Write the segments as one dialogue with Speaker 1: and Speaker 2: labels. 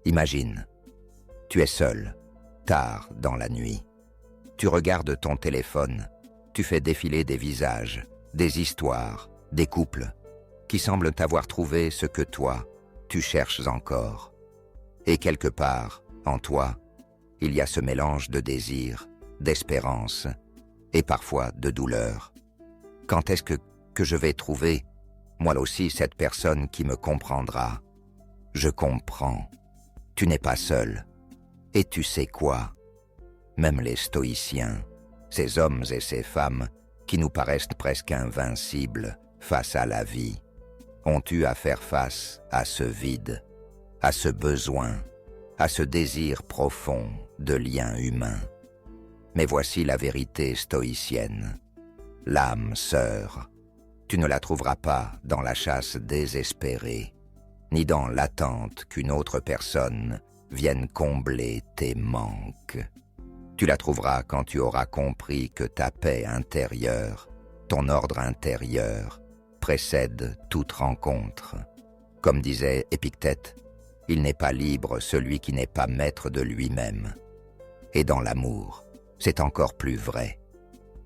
Speaker 1: Imagine, tu es seul, tard dans la nuit. Tu regardes ton téléphone, tu fais défiler des visages, des histoires, des couples, qui semblent t'avoir trouvé ce que toi, tu cherches encore. Et quelque part, en toi, il y a ce mélange de désir, d'espérance, et parfois de douleur. Quand est-ce que je vais trouver, moi aussi, cette personne qui me comprendra? Je comprends. Tu n'es pas seul. Et tu sais quoi? Même les stoïciens, ces hommes et ces femmes qui nous paraissent presque invincibles face à la vie, ont eu à faire face à ce vide, à ce besoin, à ce désir profond de lien humain. Mais voici la vérité stoïcienne. L'âme sœur, tu ne la trouveras pas dans la chasse désespérée, ni dans l'attente qu'une autre personne vienne combler tes manques. Tu la trouveras quand tu auras compris que ta paix intérieure, ton ordre intérieur, précède toute rencontre. Comme disait Épictète, il n'est pas libre celui qui n'est pas maître de lui-même. Et dans l'amour, c'est encore plus vrai.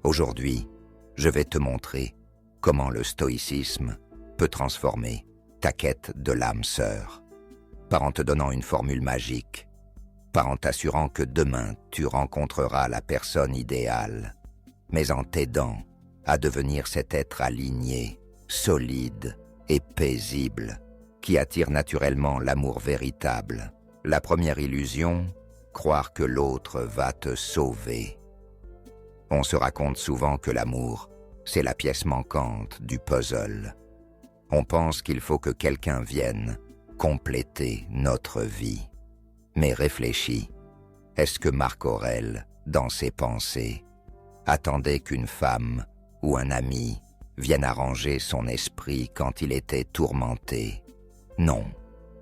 Speaker 1: Aujourd'hui, je vais te montrer comment le stoïcisme peut transformer ta quête de l'âme sœur, par en te donnant une formule magique, par en t'assurant que demain tu rencontreras la personne idéale, mais en t'aidant à devenir cet être aligné, solide et paisible, qui attire naturellement l'amour véritable. La première illusion, croire que l'autre va te sauver. On se raconte souvent que l'amour, c'est la pièce manquante du puzzle. On pense qu'il faut que quelqu'un vienne compléter notre vie. Mais réfléchis, est-ce que Marc Aurèle, dans ses pensées, attendait qu'une femme ou un ami vienne arranger son esprit quand il était tourmenté? Non,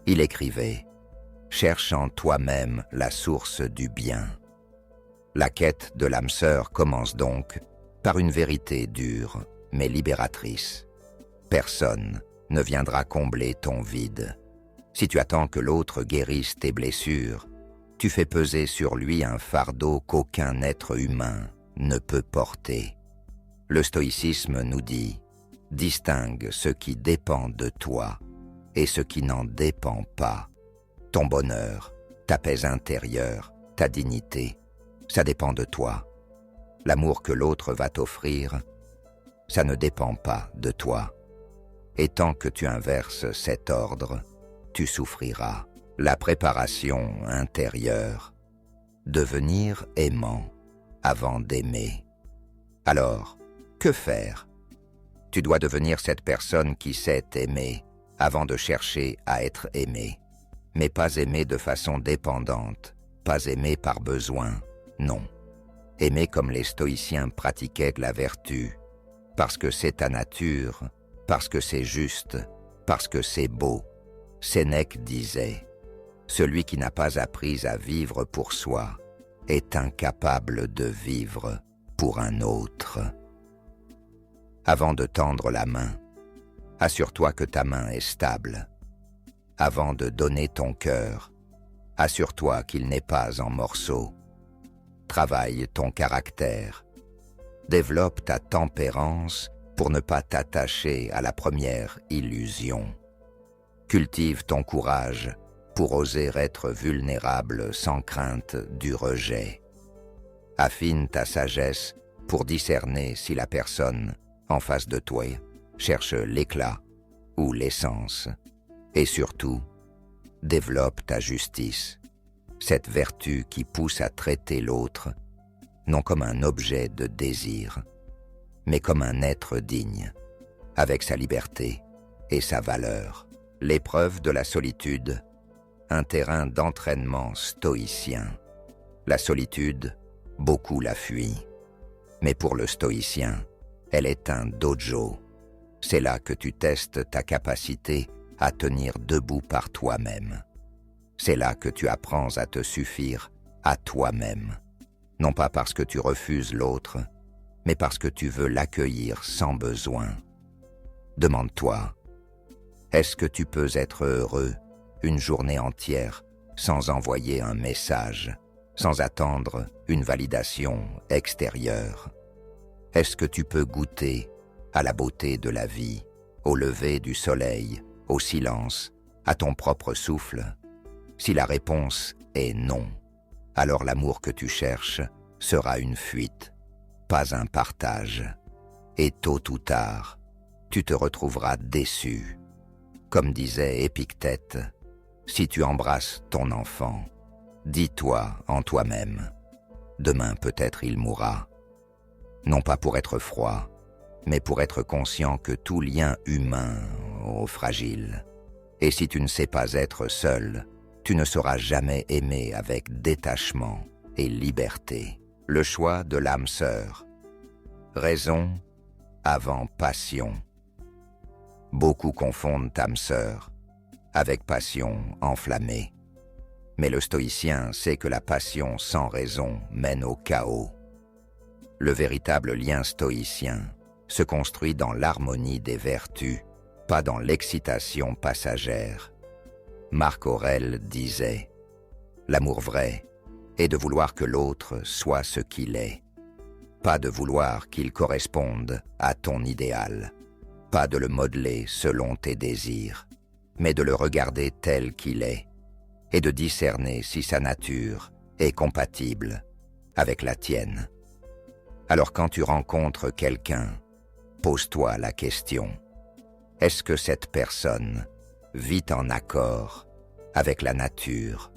Speaker 1: il écrivait « Cherche en toi-même la source du bien ». La quête de l'âme sœur commence donc par une vérité dure, mais libératrice. Personne ne viendra combler ton vide. Si tu attends que l'autre guérisse tes blessures, tu fais peser sur lui un fardeau qu'aucun être humain ne peut porter. Le stoïcisme nous dit « Distingue ce qui dépend de toi et ce qui n'en dépend pas. Ton bonheur, ta paix intérieure, ta dignité, ça dépend de toi. L'amour que l'autre va t'offrir, ça ne dépend pas de toi. Et tant que tu inverses cet ordre, tu souffriras. La préparation intérieure, devenir aimant avant d'aimer. Alors, que faire? Tu dois devenir cette personne qui sait aimer avant de chercher à être aimé. Mais pas aimer de façon dépendante, pas aimer par besoin, non. Aimer comme les stoïciens pratiquaient de la vertu, parce que c'est ta nature, parce que c'est juste, parce que c'est beau. Sénèque disait « Celui qui n'a pas appris à vivre pour soi est incapable de vivre pour un autre. » Avant de tendre la main, assure-toi que ta main est stable. Avant de donner ton cœur, assure-toi qu'il n'est pas en morceaux. Travaille ton caractère. Développe ta tempérance pour ne pas t'attacher à la première illusion. Cultive ton courage pour oser être vulnérable sans crainte du rejet. Affine ta sagesse pour discerner si la personne en face de toi cherche l'éclat ou l'essence. Et surtout, développe ta justice, cette vertu qui pousse à traiter l'autre, non comme un objet de désir, mais comme un être digne, avec sa liberté et sa valeur. L'épreuve de la solitude, un terrain d'entraînement stoïcien. La solitude, beaucoup la fuient. Mais pour le stoïcien, elle est un dojo. C'est là que tu testes ta capacité à tenir debout par toi-même. C'est là que tu apprends à te suffire à toi-même. Non pas parce que tu refuses l'autre, mais parce que tu veux l'accueillir sans besoin. Demande-toi, est-ce que tu peux être heureux une journée entière sans envoyer un message, sans attendre une validation extérieure? Est-ce que tu peux goûter à la beauté de la vie, au lever du soleil, au silence, à ton propre souffle? Si la réponse est non, alors l'amour que tu cherches sera une fuite, pas un partage. Et tôt ou tard, tu te retrouveras déçu. Comme disait Épictète, si tu embrasses ton enfant, dis-toi en toi-même, demain peut-être il mourra. Non pas pour être froid, mais pour être conscient que tout lien humain est fragile. Et si tu ne sais pas être seul, tu ne sauras jamais aimer avec détachement et liberté. Le choix de l'âme sœur. Raison avant passion. Beaucoup confondent âme sœur avec passion enflammée. Mais le stoïcien sait que la passion sans raison mène au chaos. Le véritable lien stoïcien se construit dans l'harmonie des vertus, pas dans l'excitation passagère. Marc Aurèle disait « L'amour vrai est de vouloir que l'autre soit ce qu'il est, pas de vouloir qu'il corresponde à ton idéal, pas de le modeler selon tes désirs, mais de le regarder tel qu'il est et de discerner si sa nature est compatible avec la tienne. » Alors quand tu rencontres quelqu'un, pose-toi la question, est-ce que cette personne vit en accord avec la nature?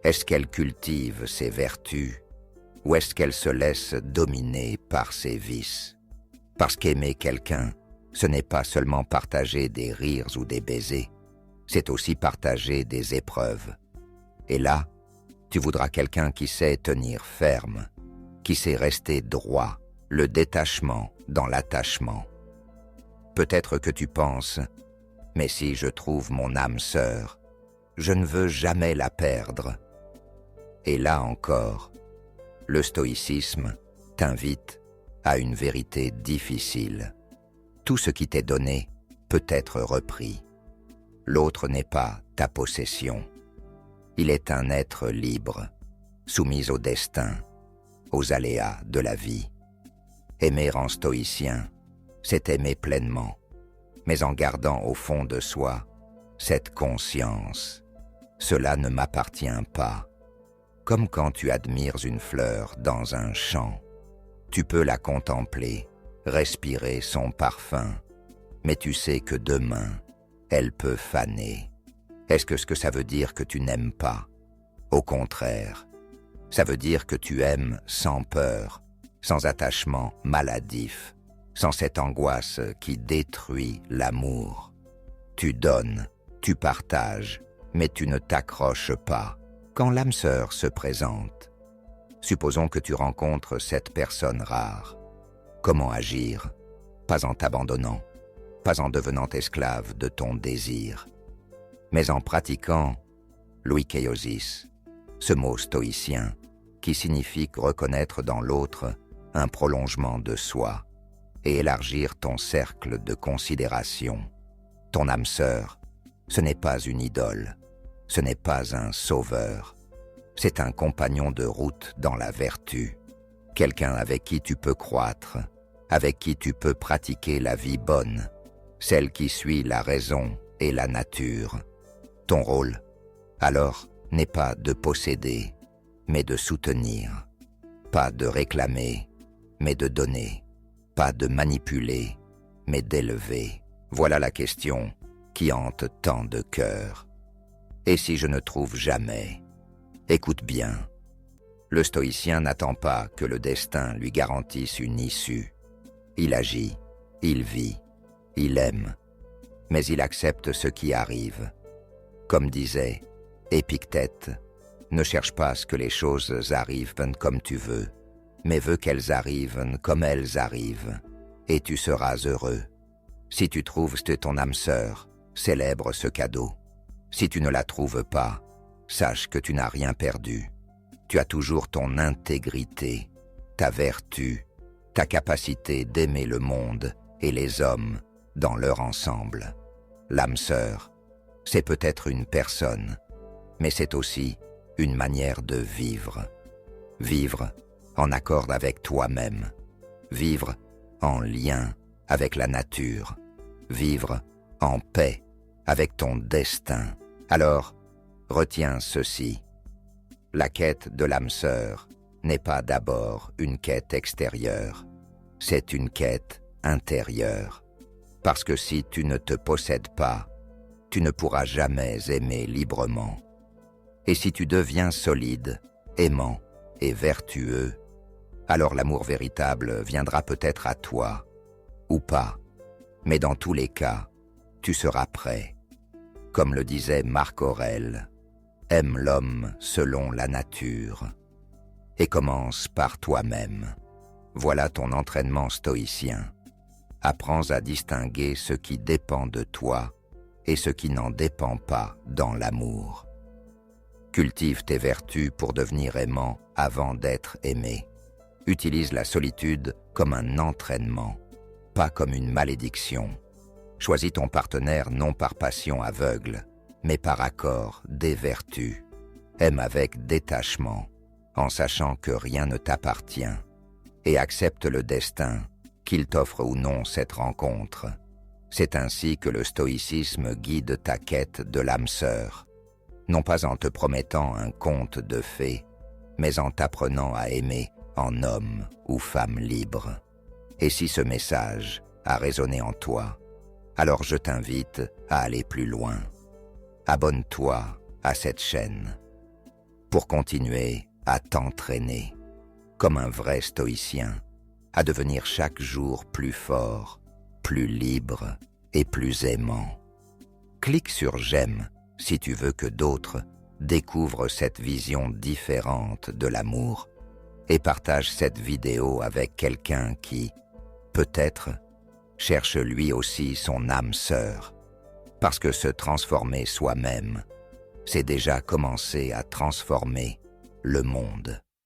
Speaker 1: Est-ce qu'elle cultive ses vertus ou est-ce qu'elle se laisse dominer par ses vices? Parce qu'aimer quelqu'un, ce n'est pas seulement partager des rires ou des baisers, c'est aussi partager des épreuves. Et là, tu voudras quelqu'un qui sait tenir ferme, qui sait rester droit, le détachement dans l'attachement. Peut-être que tu penses, mais si je trouve mon âme sœur, je ne veux jamais la perdre. Et là encore, le stoïcisme t'invite à une vérité difficile. Tout ce qui t'est donné peut être repris. L'autre n'est pas ta possession. Il est un être libre, soumis au destin, aux aléas de la vie. Aimer en stoïcien, c'est aimer pleinement, mais en gardant au fond de soi cette conscience. Cela ne m'appartient pas. Comme quand tu admires une fleur dans un champ. Tu peux la contempler, respirer son parfum, mais tu sais que demain, elle peut faner. Est-ce que ça veut dire que tu n'aimes pas? Au contraire, ça veut dire que tu aimes sans peur, sans attachement maladif, sans cette angoisse qui détruit l'amour. Tu donnes, tu partages, mais tu ne t'accroches pas. Quand l'âme sœur se présente, supposons que tu rencontres cette personne rare. Comment agir? Pas en t'abandonnant, pas en devenant esclave de ton désir, mais en pratiquant l'oikoiosis, ce mot stoïcien qui signifie reconnaître dans l'autre un prolongement de soi et élargir ton cercle de considération. Ton âme sœur, ce n'est pas une idole, ce n'est pas un sauveur, c'est un compagnon de route dans la vertu, quelqu'un avec qui tu peux croître, avec qui tu peux pratiquer la vie bonne, celle qui suit la raison et la nature. Ton rôle, alors, n'est pas de posséder, mais de soutenir, pas de réclamer, mais de donner, pas de manipuler, mais d'élever. Voilà la question qui hante tant de cœurs. Et si je ne trouve jamais? Écoute bien, le stoïcien n'attend pas que le destin lui garantisse une issue. Il agit, il vit, il aime, mais il accepte ce qui arrive. Comme disait Épictète, ne cherche pas à ce que les choses arrivent comme tu veux, mais veux qu'elles arrivent comme elles arrivent, et tu seras heureux. Si tu trouves ton âme sœur, célèbre ce cadeau. Si tu ne la trouves pas, sache que tu n'as rien perdu. Tu as toujours ton intégrité, ta vertu, ta capacité d'aimer le monde et les hommes dans leur ensemble. L'âme sœur, c'est peut-être une personne, mais c'est aussi une manière de vivre. Vivre en accord avec toi-même. Vivre en lien avec la nature. Vivre en paix avec ton destin. Alors, retiens ceci. La quête de l'âme sœur n'est pas d'abord une quête extérieure. C'est une quête intérieure. Parce que si tu ne te possèdes pas, tu ne pourras jamais aimer librement. Et si tu deviens solide, aimant et vertueux, alors l'amour véritable viendra peut-être à toi, ou pas, mais dans tous les cas, tu seras prêt. Comme le disait Marc Aurèle, aime l'homme selon la nature, et commence par toi-même. Voilà ton entraînement stoïcien. Apprends à distinguer ce qui dépend de toi et ce qui n'en dépend pas dans l'amour. Cultive tes vertus pour devenir aimant avant d'être aimé. Utilise la solitude comme un entraînement, pas comme une malédiction. Choisis ton partenaire non par passion aveugle, mais par accord des vertus. Aime avec détachement, en sachant que rien ne t'appartient, et accepte le destin, qu'il t'offre ou non cette rencontre. C'est ainsi que le stoïcisme guide ta quête de l'âme sœur, non pas en te promettant un conte de fées, mais en t'apprenant à aimer en homme ou femme libre. Et si ce message a résonné en toi, alors je t'invite à aller plus loin. Abonne-toi à cette chaîne pour continuer à t'entraîner, comme un vrai stoïcien, à devenir chaque jour plus fort, plus libre et plus aimant. Clique sur j'aime si tu veux que d'autres découvrent cette vision différente de l'amour et partage cette vidéo avec quelqu'un qui, peut-être, cherche lui aussi son âme sœur, parce que se transformer soi-même, c'est déjà commencer à transformer le monde.